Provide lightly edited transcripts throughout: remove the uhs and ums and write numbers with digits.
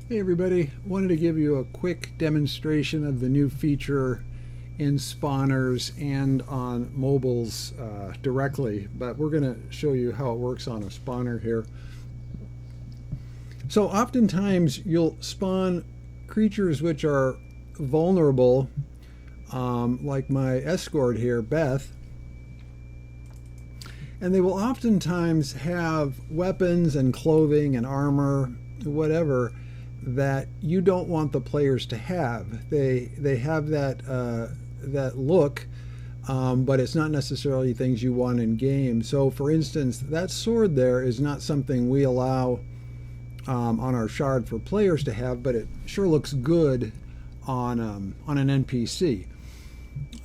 Hey everybody, wanted to give you a quick demonstration of the new feature in spawners and on mobiles directly, but we're going to show you how it works on a spawner here. So oftentimes you'll spawn creatures which are vulnerable, like my escort here, Beth, and they will oftentimes have weapons and clothing and armor, whatever, that you don't want the players to have. They have that look, but it's not necessarily things you want in game. So, for instance, that sword there is not something we allow on our shard for players to have, but it sure looks good on an NPC.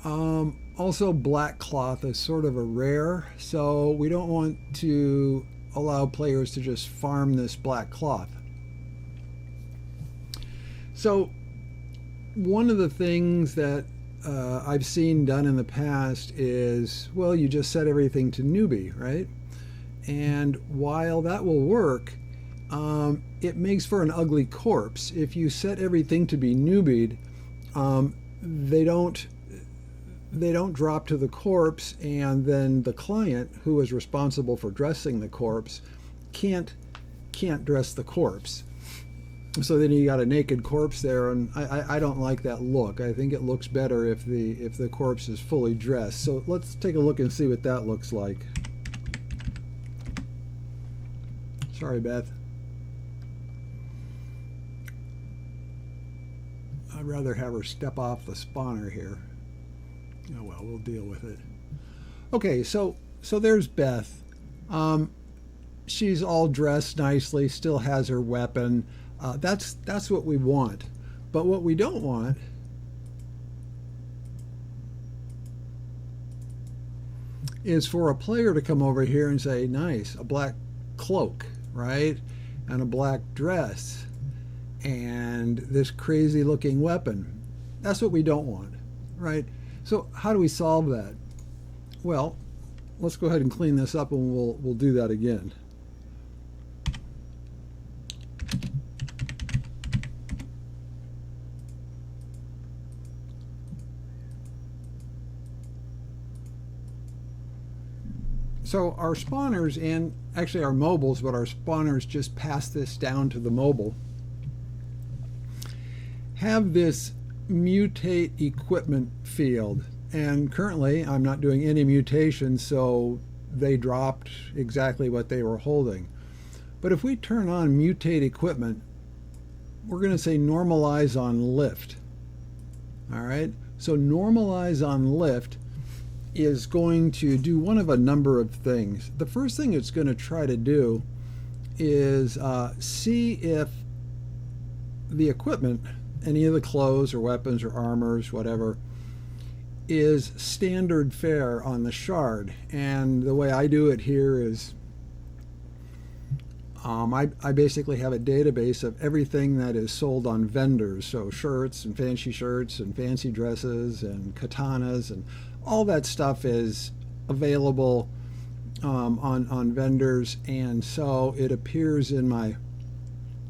Also, black cloth is sort of a rare, so we don't want to allow players to just farm this black cloth. So one of the things that I've seen done in the past is, well, you just set everything to newbie, right? And while that will work, it makes for an ugly corpse. If you set everything to be newbied, they don't drop to the corpse, and then the client, who is responsible for dressing the corpse, can't dress the corpse. So then you got a naked corpse there, and I don't like that look. I think it looks better if the corpse is fully dressed. So let's take a look and see what that looks like. Sorry, Beth. I'd rather have her step off the spawner here. Oh well, we'll deal with it. Okay, so there's Beth. She's all dressed nicely, still has her weapon. That's what we want. But what we don't want is for a player to come over here and say, nice, a black cloak, right? And a black dress and this crazy looking weapon. That's what we don't want, right? So how do we solve that? Well, let's go ahead and clean this up, and we'll do that again. So our spawners, and actually our mobiles, but our spawners just pass this down to the mobile, have this mutate equipment field. And currently I'm not doing any mutations, so they dropped exactly what they were holding. But if we turn on mutate equipment, we're going to say normalize on lift. All right, so normalize on lift is going to do one of a number of things. The first thing it's going to try to do is see if the equipment, any of the clothes or weapons or armors, whatever, is standard fare on the shard. And the way I do it here is I basically have a database of everything that is sold on vendors. So shirts and fancy dresses and katanas and all that stuff is available on vendors, and so it appears in my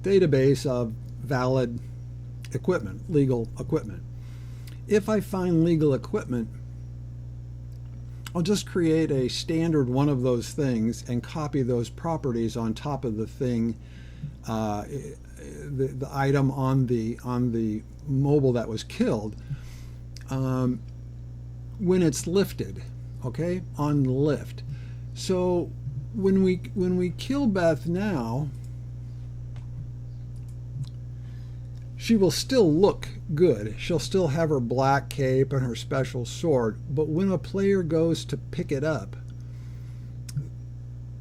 database of valid equipment, legal equipment. If I find legal equipment, I'll just create a standard one of those things and copy those properties on top of the thing, the item on the mobile that was killed. When it's lifted, okay, on lift. So when we kill Beth now, she will still look good. She'll still have her black cape and her special sword, but when a player goes to pick it up,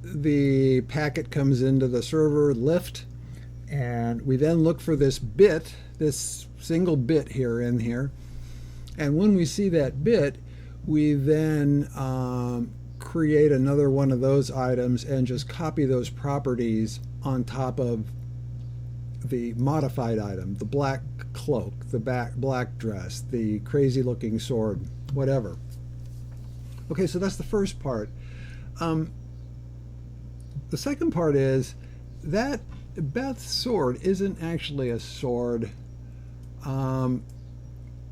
the packet comes into the server lift, and we then look for this bit, this single bit here in here, and when we see that bit, we then create another one of those items and just copy those properties on top of the modified item, the black cloak, the black dress, the crazy looking sword, whatever. Okay, so that's the first part. The second part is that Beth's sword isn't actually a sword.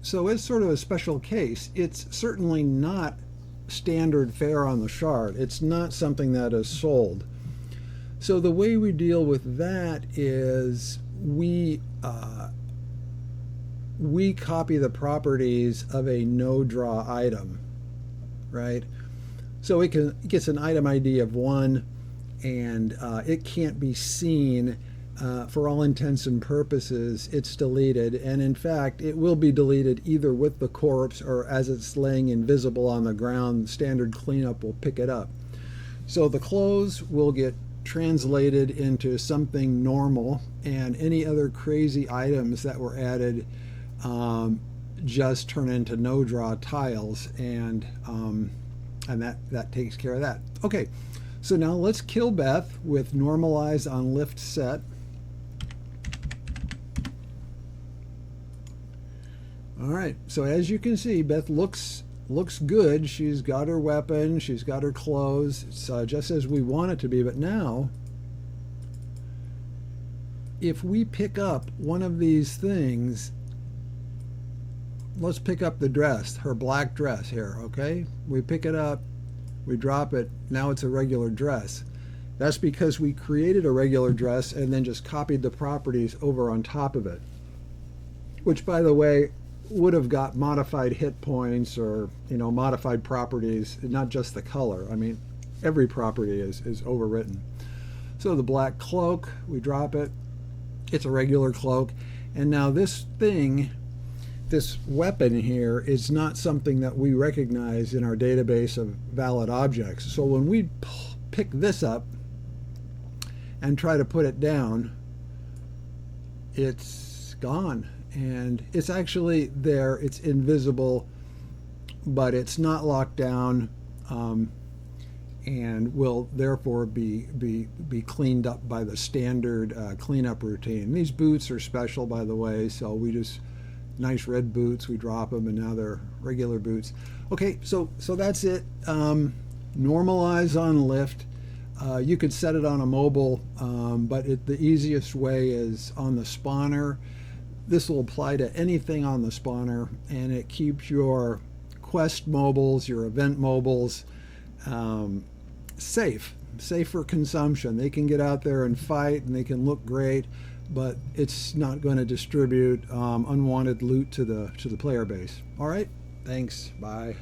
So it's sort of a special case. It's certainly not standard fare on the shard. It's not something that is sold. So the way we deal with that is we copy the properties of a no-draw item, right? So it gets an item ID of 1, and it can't be seen. For all intents and purposes, it's deleted, and in fact it will be deleted either with the corpse or as it's laying invisible on the ground. Standard cleanup will pick it up. So the clothes will get translated into something normal, and any other crazy items that were added just turn into no draw tiles, and that takes care of that. Okay, so now let's kill Beth with normalize on lift set. All right, so as you can see, Beth looks good. She's got her weapon, she's got her clothes. It's just as we want it to be. But now, if we pick up one of these things, let's pick up the dress, her black dress here, okay? We pick it up, we drop it, now it's a regular dress. That's because we created a regular dress and then just copied the properties over on top of it, which, by the way, would have got modified hit points or, you know, modified properties, not just the color. I mean, every property is overwritten. So the black cloak, we drop it, it's a regular cloak, and now this thing, this weapon here, is not something that we recognize in our database of valid objects. So when we pick this up and try to put it down, it's gone. And it's actually there, it's invisible, but it's not locked down, and will therefore be cleaned up by the standard cleanup routine. These boots are special, by the way, so we just, nice red boots, we drop them, and now they're regular boots. Okay, so that's it. Normalize on lift. You could set it on a mobile, but the easiest way is on the spawner. This will apply to anything on the spawner, and it keeps your quest mobiles, your event mobiles, safe for consumption. They can get out there and fight, and they can look great, but it's not going to distribute unwanted loot to the player base. All right, thanks, bye.